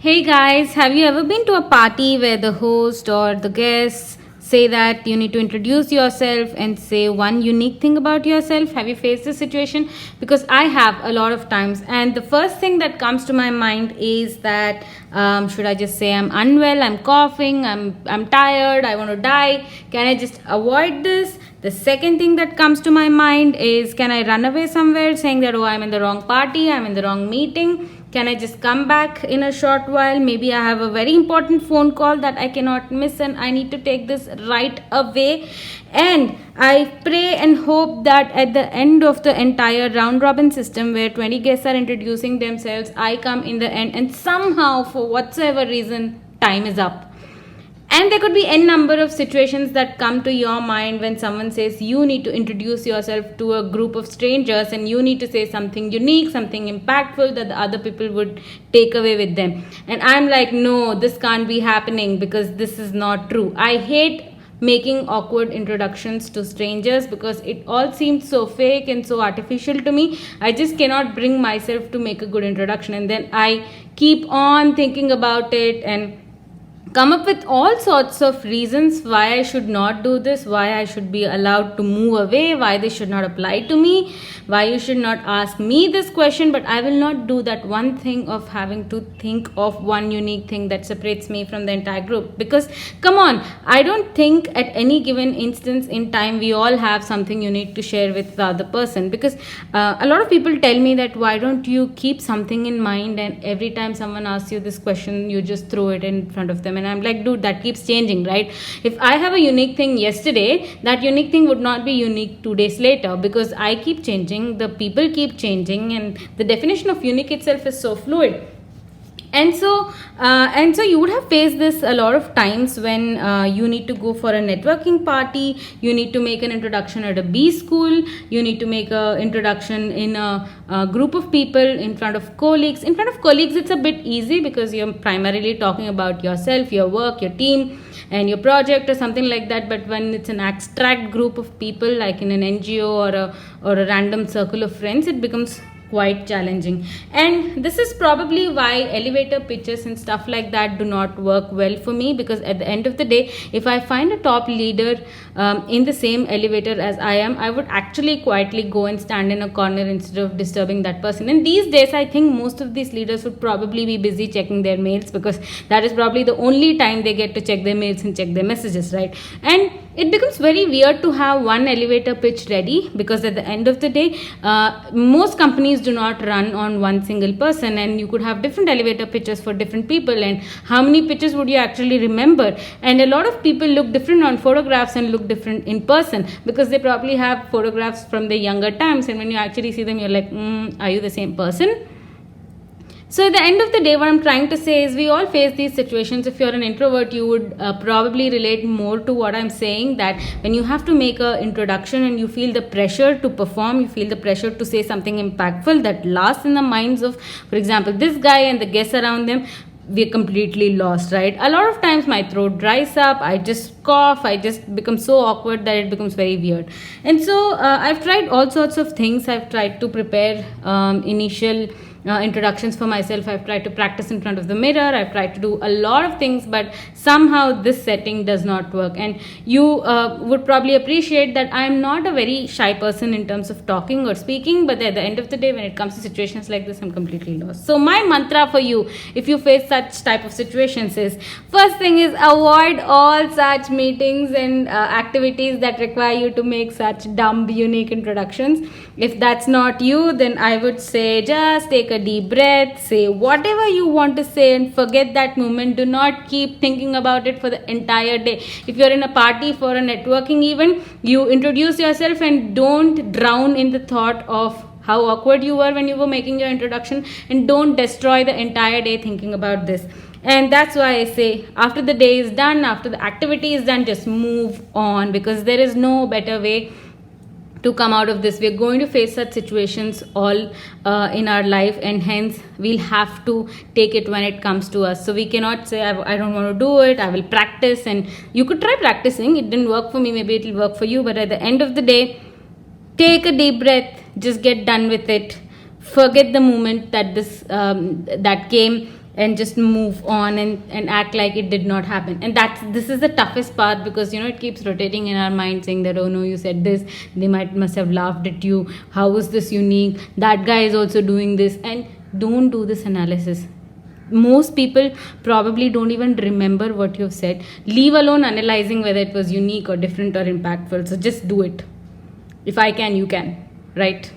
Hey guys, have you ever been to a party where the host or the guests say that you need to introduce yourself and say one unique thing about yourself? Have you faced this situation? Because I have a lot of times, and the first thing that comes to my mind is that should I just say I'm unwell, I'm coughing, I'm tired, I want to die? Can I just avoid this? The second thing that comes to my mind is, can I run away somewhere saying that, oh, I'm in the wrong party, I'm in the wrong meeting? Can I just come back in a short while? Maybe I have a very important phone call that I cannot miss and I need to take this right away. And I pray and hope that at the end of the entire round robin system where 20 guests are introducing themselves, I come in the end and somehow, for whatsoever reason, time is up. And there could be n number of situations that come to your mind when someone says you need to introduce yourself to a group of strangers and you need to say something unique, something impactful that the other people would take away with them. And I'm like, no, this can't be happening because this is not true. I hate making awkward introductions to strangers because it all seems so fake and so artificial to me. I just cannot bring myself to make a good introduction, and then I keep on thinking about it and come up with all sorts of reasons why I should not do this, why I should be allowed to move away, why this should not apply to me, why you should not ask me this question. But I will not do that one thing of having to think of one unique thing that separates me from the entire group. Because come on, I don't think at any given instance in time we all have something unique to share with the other person. Because a lot of people tell me that why don't you keep something in mind, and every time someone asks you this question you just throw it in front of them. And I'm like, dude, that keeps changing, right? If I have a unique thing yesterday, that unique thing would not be unique 2 days later because I keep changing, the people keep changing, and the definition of unique itself is so fluid. And so you would have faced this a lot of times when you need to go for a networking party, you need to make an introduction at a B school, you need to make an introduction in a group of people, in front of colleagues. In front of colleagues, it's a bit easy because you're primarily talking about yourself, your work, your team, and your project or something like that. But when it's an abstract group of people, like in an NGO or a random circle of friends, it becomes quite challenging. And this is probably why elevator pitches and stuff like that do not work well for me, because at the end of the day, if I find a top leader in the same elevator as I am, I would actually quietly go and stand in a corner instead of disturbing that person. And these days I think most of these leaders would probably be busy checking their mails, because that is probably the only time they get to check their mails and check their messages, right? And it becomes very weird to have one elevator pitch ready, because at the end of the day, most companies do not run on one single person, and you could have different elevator pitches for different people. And how many pitches would you actually remember? And a lot of people look different on photographs and look different in person, because they probably have photographs from their younger times, and when you actually see them, you're like, are you the same person? So at the end of the day, what I'm trying to say is we all face these situations. If you're an introvert, you would probably relate more to what I'm saying, that when you have to make an introduction and you feel the pressure to perform, you feel the pressure to say something impactful that lasts in the minds of, for example, this guy and the guests around them, we're completely lost, right? A lot of times my throat dries up, I just cough, I just become so awkward that it becomes very weird. And so I've tried all sorts of things. I've tried to prepare initial introductions for myself. I've tried to practice in front of the mirror. I've tried to do a lot of things, but somehow this setting does not work. And you would probably appreciate that I'm not a very shy person in terms of talking or speaking, but at the end of the day, when it comes to situations like this, I'm completely lost. So my mantra for you, if you face such type of situations, is first thing is avoid all such meetings and activities that require you to make such dumb, unique introductions. If that's not you, then I would say just take a deep breath, say whatever you want to say, and forget that moment. Do not keep thinking about it for the entire day. If you're in a party for a networking event, you introduce yourself and don't drown in the thought of how awkward you were when you were making your introduction, and don't destroy the entire day thinking about this. And that's why I say, after the day is done, after the activity is done, just move on, because there is no better way to come out of this. We're going to face such situations all in our life, and hence we'll have to take it when it comes to us. So we cannot say, I don't want to do it, I will practice. And you could try practicing. It didn't work for me, maybe it'll work for you. But at the end of the day, take a deep breath, just get done with it, forget the moment that that came, and just move on and act like it did not happen. And this is the toughest part, because it keeps rotating in our mind, saying that, oh no, you said this, they must have laughed at you, how is this unique, that guy is also doing this. And don't do this analysis. Most people probably don't even remember what you've said, leave alone analyzing whether it was unique or different or impactful. So just do it. If I can, you can, right?